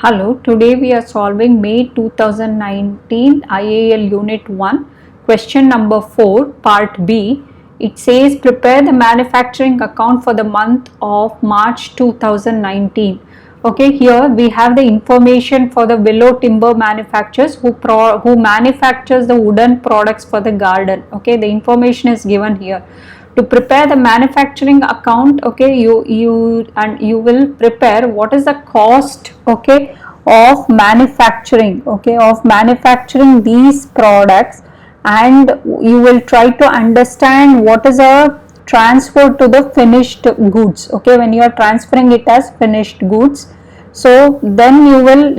Hello, today we are solving May 2019 IAL Unit 1, question number 4, Part B. It says prepare the manufacturing account for the month of March 2019. Okay, here we have the information for the Willow Timber manufacturers who manufactures the wooden products for the garden. Okay, the information is given here. To prepare the manufacturing account, okay, you will prepare what is the cost, okay, of manufacturing, okay, of manufacturing these products, and you will try to understand what is a transfer to the finished goods, okay, when you are transferring it as finished goods. So then you will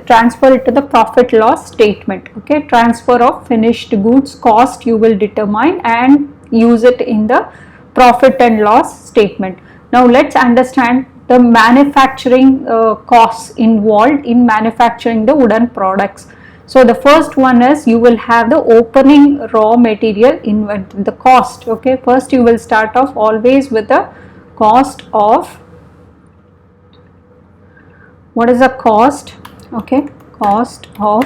transfer it to the profit loss statement, okay, transfer of finished goods cost you will determine and use it in the profit and loss statement. Now let's understand the manufacturing costs involved in manufacturing the wooden products. So the first one is you will have the opening raw material inventory, the cost, okay. First you will start off always with the cost of, what is the cost, okay, cost of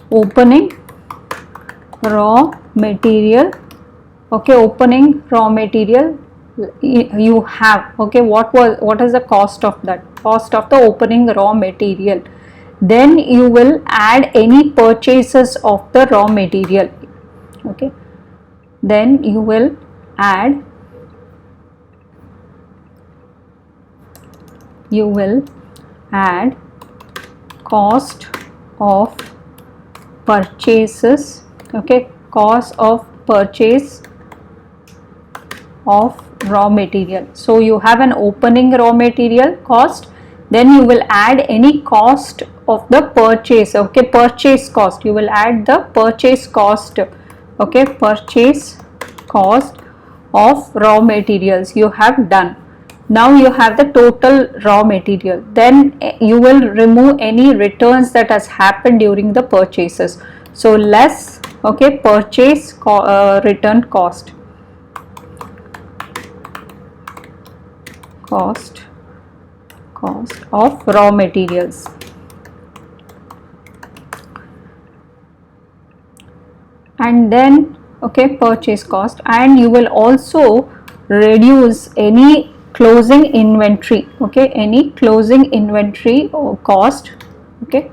opening raw material, okay, opening raw material you have, okay, what is the cost of that, cost of the opening raw material. Then you will add any purchases of the raw material, okay, then you will add cost of purchases, okay, cost of purchase of raw material. So you have an opening raw material cost, then you will add any cost of the purchase, okay, purchase cost, you will add the purchase cost, okay, purchase cost of raw materials you have done. Now you have the total raw material, then you will remove any returns that has happened during the purchases. So less, okay, purchase return cost of raw materials. And then, okay, purchase cost, and you will also reduce any closing inventory, okay, any closing inventory or cost, okay,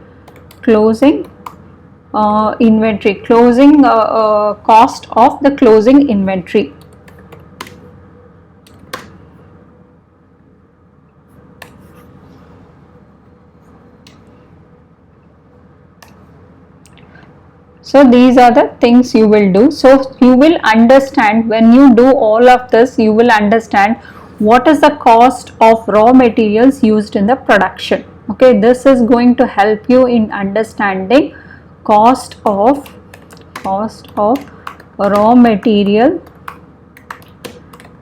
closing inventory, closing cost of the closing inventory. So these are the things you will do. So you will understand, when you do all of this, you will understand what is the cost of raw materials used in the production. Okay, this is going to help you in understanding cost of raw material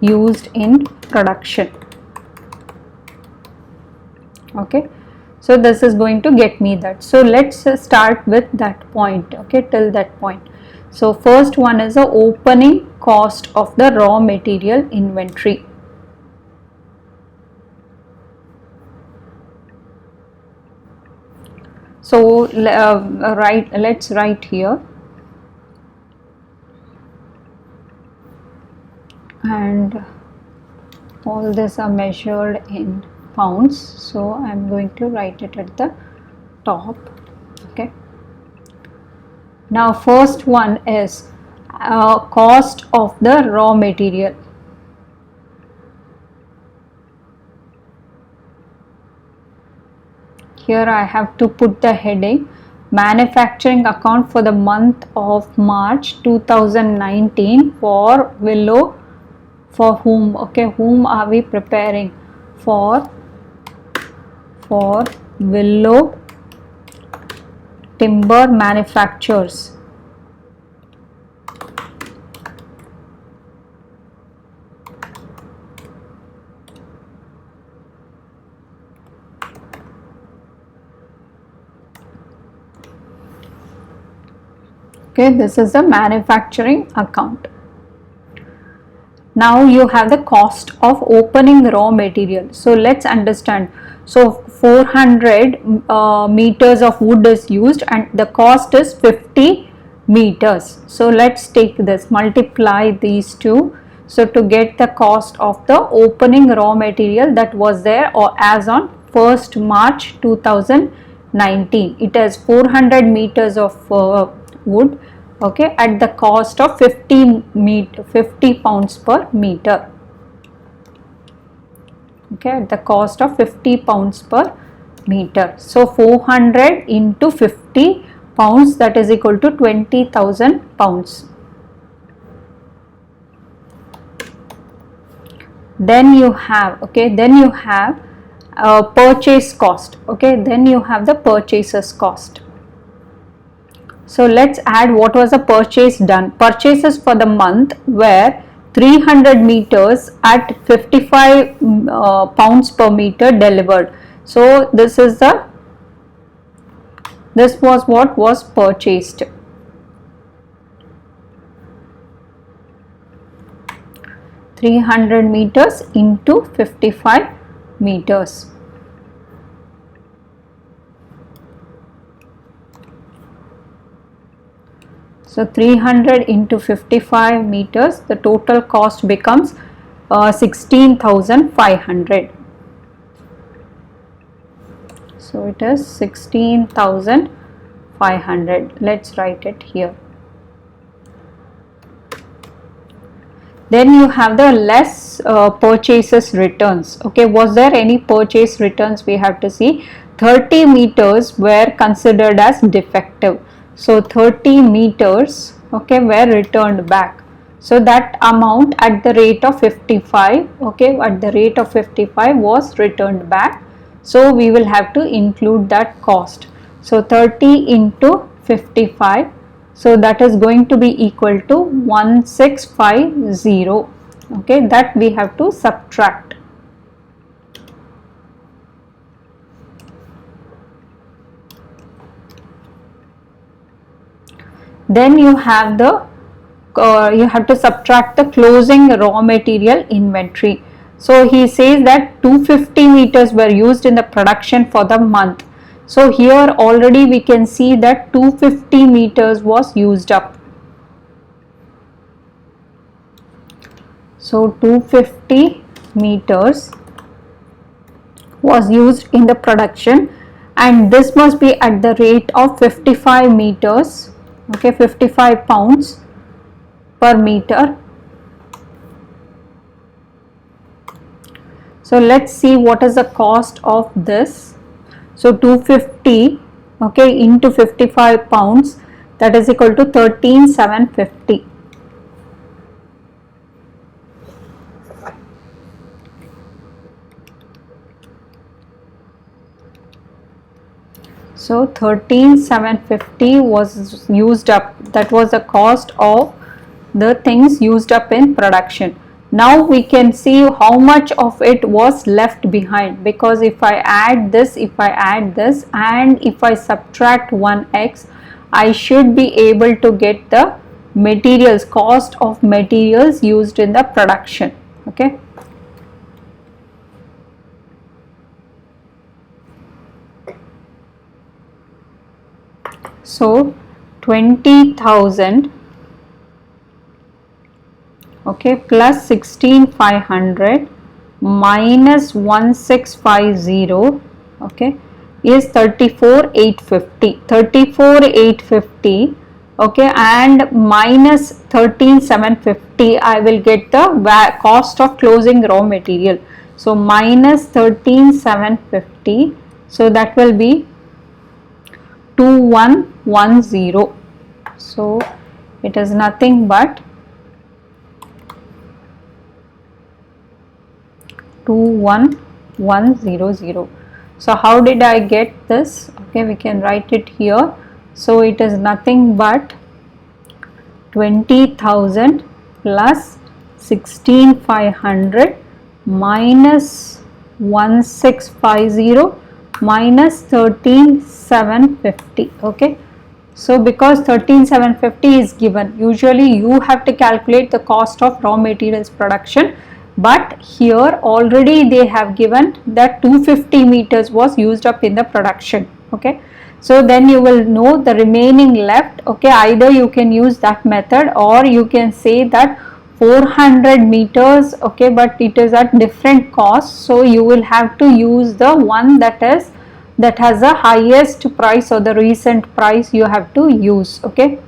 used in production. Okay. So this is going to get me that. So let's start with that point, okay, till that point. So first one is the opening cost of the raw material inventory. So let's write here, and all this are measured in pounds, so I'm going to write it at the top, okay. Now first one is cost of the raw material. Here I have to put the heading manufacturing account for the month of March 2019 for Willow, for whom, okay, whom are we preparing for Willow Timber manufacturers. Okay, this is the manufacturing account. Now you have the cost of opening raw material. So let's understand. So 400 meters of wood is used and the cost is 50 meters. So let's take this, multiply these two. So to get the cost of the opening raw material that was there or as on 1st March 2019, it is 400 meters of wood, okay, at the cost of 50 pounds per meter, okay, at the cost of 50 pounds per meter. So 400 into 50 pounds, that is equal to 20,000 pounds. Then you have, okay, then you have purchase cost, okay, then you have the purchaser's cost. So let's add what was the purchase done. Purchases for the month were 300 meters at 55 pounds per meter delivered. So this was what was purchased. $300 meters into 55 meters. So 300 into 55 meters, the total cost becomes 16,500. So it is 16,500. Let's write it here. Then you have the less purchases returns. Okay, was there any purchase returns? We have to see 30 meters were considered as defective. So 30 meters, okay, were returned back. So that amount at the rate of 55, okay, at the rate of 55 was returned back. So we will have to include that cost. So 30 into 55. So that is going to be equal to 1650. Okay, that we have to subtract. Then you have the you have to subtract the closing raw material inventory. So he says that 250 meters were used in the production for the month. So here already we can see that 250 meters was used up. So 250 meters was used in the production, and this must be at the rate of 55 meters, okay, 55 pounds per meter. So let's see what is the cost of this. So 250, okay, into 55 pounds, that is equal to 13,750. So 13,750 was used up. That was the cost of the things used up in production. Now we can see how much of it was left behind, because if I add this, and if I subtract 1x, I should be able to get the materials, cost of materials used in the production. Okay. So 20,000, okay, plus 16,500 minus 1650, okay, is 34,850. 34,850, okay, and minus 13,750, I will get the cost of closing raw material. So minus 13,750, so that will be 2110. So it is nothing but 21,100. So how did I get this? Okay, we can write it here. So it is nothing but 20,000 plus 16,500 minus 1650 minus 13,750. Okay, So because 13,750 is given, usually you have to calculate the cost of raw materials production, but here already they have given that 250 meters was used up in the production. Okay, so then you will know the remaining left. Okay, either you can use that method or you can say that 400 meters, okay, but it is at different cost, so you will have to use the one that has the highest price or the recent price you have to use. Okay,